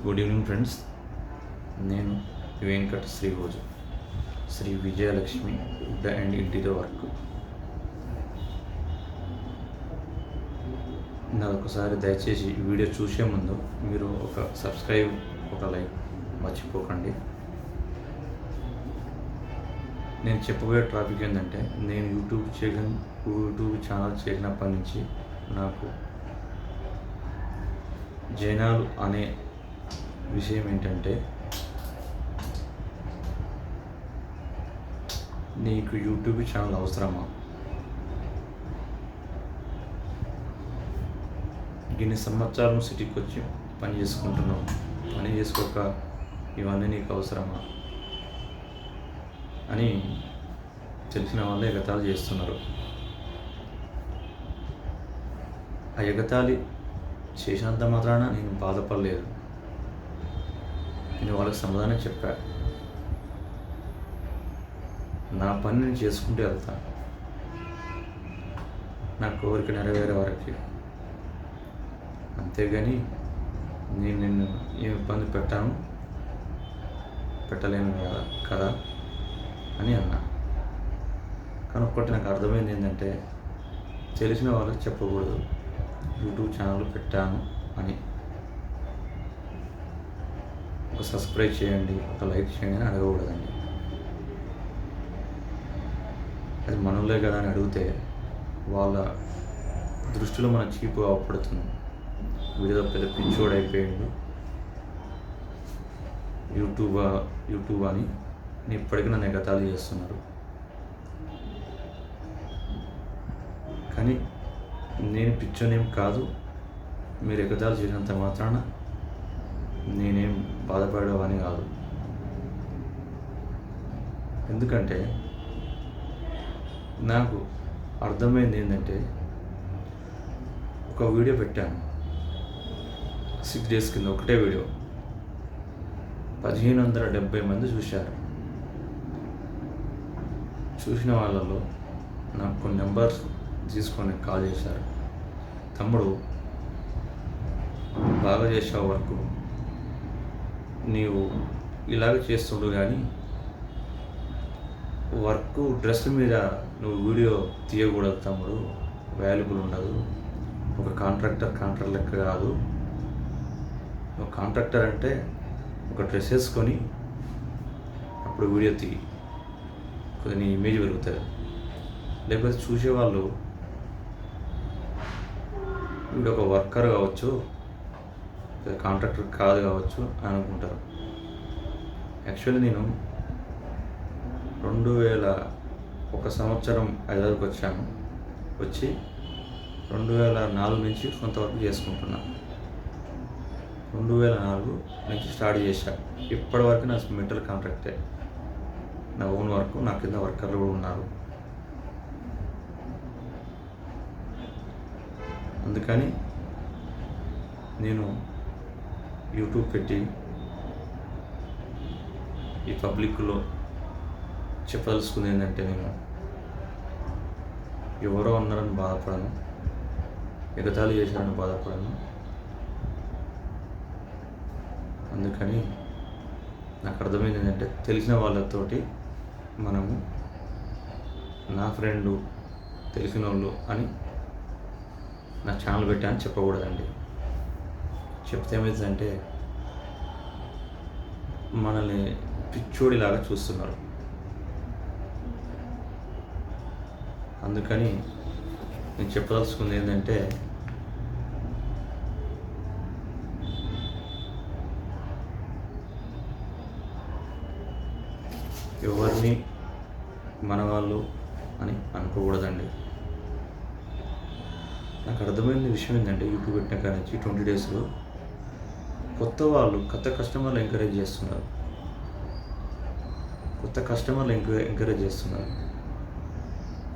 Good evening friends. నేను Venkat Sribhoju, Shri Vijayalakshmi wood and interior work. నాదొకసారి దయచేసి ఈ వీడియో చూసే ముందు మీరు ఒక సబ్స్క్రైబ్, ఒక లైక్ మర్చిపోకండి. నేను చెప్పబోయే టాపిక్ ఏంటంటే, నేను యూట్యూబ్ ఛానల్ చేసినప్పటి నుంచి నాకు జనాలు అనే విషయం ఏంటంటే, నీకు యూట్యూబ్ ఛానల్ అవసరమా? ఇన్ని సంవత్సరాలు సిటీకి వచ్చి పని చేసుకుంటున్నావు, పని చేసుకోక ఇవన్నీ నీకు అవసరమా అని తెలిసిన వాళ్ళే ఎగతాళి చేస్తున్నారు. ఆ ఎగతాళి చేసినంత మాత్రాన నేను బాధపడలేదు. నేను వాళ్ళకి సమాధానం చెప్పా. నా పని నేను చేసుకుంటూ వెళ్తాను, నా కోరిక నెరవేరే వరకు. అంతేగాని నేను నిన్ను ఏం ఇబ్బంది పెట్టలేను కదా అని అన్నా. కానీ ఒక్కటి నాకు అర్థమైంది ఏంటంటే, తెలిసిన వాళ్ళకి చెప్పకూడదు యూట్యూబ్ ఛానల్ పెట్టాను అని. ఒక సబ్స్క్రైబ్ చేయండి, ఒక లైక్ చేయండి అని అడగకూడదండి. అది మనలే కదా అని అడిగితే వాళ్ళ దృష్టిలో మన చీపుగా అవపడుతుంది. వీడియో పెద్ద పిచ్చోడు అయిపోయాడు యూట్యూబ్ అని ఇప్పటికీ నన్ను ఎగతాళి చేస్తున్నారు. కానీ నేను పిచ్చోనేం కాదు. మీరు ఎగతాళి చేసినంత మాత్రాన నేనేం బాధపడేవాని కాదు. ఎందుకంటే నాకు అర్థమైంది ఏంటంటే, ఒక వీడియో పెట్టాను 6 days కింద, ఒకటే వీడియో 1570 మంది చూశారు. చూసిన వాళ్ళలో నాకు కొన్ని నెంబర్స్ తీసుకొని కాల్ చేశారు. తమ్ముడు, బాగా చేసావు వర్క్, నీవు ఇలాగ చేస్తుండు, కానీ వర్క్ డ్రెస్ మీద నువ్వు వీడియో తీయకూడదు తమ్ముడు, వాల్యుబుల్ ఉండదు. ఒక కాంట్రాక్టర్ లెక్క కాదు. ఒక కాంట్రాక్టర్ అంటే ఒక డ్రెస్ వేసుకొని అప్పుడు వీడియో తీయి, కొద్దిగా నీ ఇమేజ్ పెరుగుతుంది. లేకపోతే చూసేవాళ్ళు వీడు ఒక వర్కర్ కావచ్చు, కాంట్రాక్టర్ కాదు కావచ్చు అని అనుకుంటారు. యాక్చువల్లీ నేను 2001 సంవత్సరం హైదరాబాద్కి వచ్చాను. వచ్చి 2004 నుంచి కొంతవరకు చేసుకుంటున్నాను. 2004 నుంచి స్టార్ట్ చేశాను. ఇప్పటి వరకు నా మెటల్ కాంట్రాక్టే, నా ఓన్ వర్క్. నా కింద వర్కర్లు కూడా ఉన్నారు. అందుకని నేను యూట్యూబ్ పెట్టి ఈ పబ్లిక్లో చెప్పదలుచుకుంది ఏంటంటే, నేను ఎవరో అన్నారని బాధపడను, ఎగతాళి చేశారని బాధపడను. అందుకని నాకు అర్థమైంది ఏంటంటే, తెలిసిన వాళ్ళతోటి మనము నా ఫ్రెండు, తెలిసిన వాళ్ళు అని నా ఛానల్ పెట్టాను చెప్పకూడదండి. చెప్తే ఏమైందంటే, మనల్ని పిచ్చోడిలాగా చూస్తున్నారు. అందుకని నేను చెప్పదలుచుకుంది ఏంటంటే, ఎవరిని మన వాళ్ళు అని అనుకోకూడదండి. నాకు అర్థమైన విషయం ఏంటంటే, యూట్యూబ్ పెట్టిన కాడి నుంచి 20 daysలో కొత్త కస్టమర్లు ఎంకరేజ్ చేస్తున్నారు.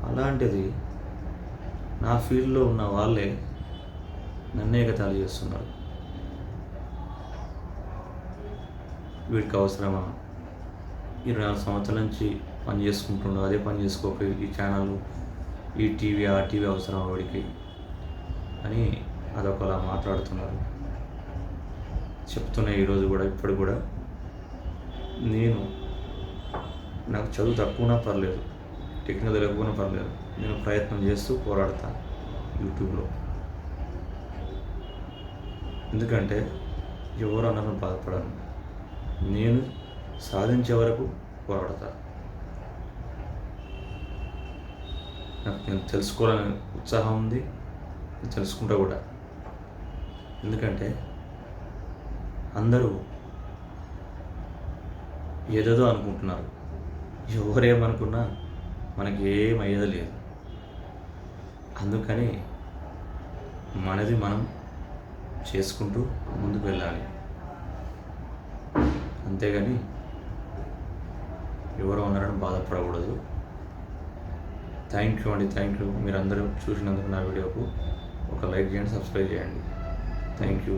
అలాంటిది నా ఫీల్డ్లో ఉన్న వాళ్ళే నన్నే ఎగతాళి చేస్తున్నారు. వీడికి అవసరమా? 24 సంవత్సరాల నుంచి పని చేసుకుంటుండో అదే పని చేసుకోక ఈ ఛానల్, ఈ టీవీ, ఆ టీవీ అవసరమా వాడికి అని అదొకలా మాట్లాడుతున్నారు. చెప్తున్న ఈరోజు కూడా ఇప్పుడు కూడా నేను నాకు చదువు తక్కువనా పర్లేదు, టెక్నికల్ తెలియకపోయినా పర్లేదు, నేను ప్రయత్నం చేస్తూ పోరాడతాను యూట్యూబ్లో. ఎందుకంటే ఎవరు అన్నను బాధపడను, నేను సాధించే వరకు పోరాడతా. నాకు నేను తెలుసుకోవాలని ఉత్సాహం ఉంది, నేను తెలుసుకుంటా కూడా. ఎందుకంటే అందరూ ఏదేదో అనుకుంటున్నారు, ఎవరేమనుకున్నా మనకి ఏం అయ్యేది లేదు. అందుకని మనది మనం చేసుకుంటూ ముందుకు వెళ్ళాలి, అంతేగాని ఎవరో ఉన్నారని బాధపడకూడదు. థ్యాంక్ యూ అండి, థ్యాంక్ యూ. మీరందరూ చూసినందుకు నా వీడియోకు ఒక లైక్ చేయండి, సబ్స్క్రైబ్ చేయండి. Thank you.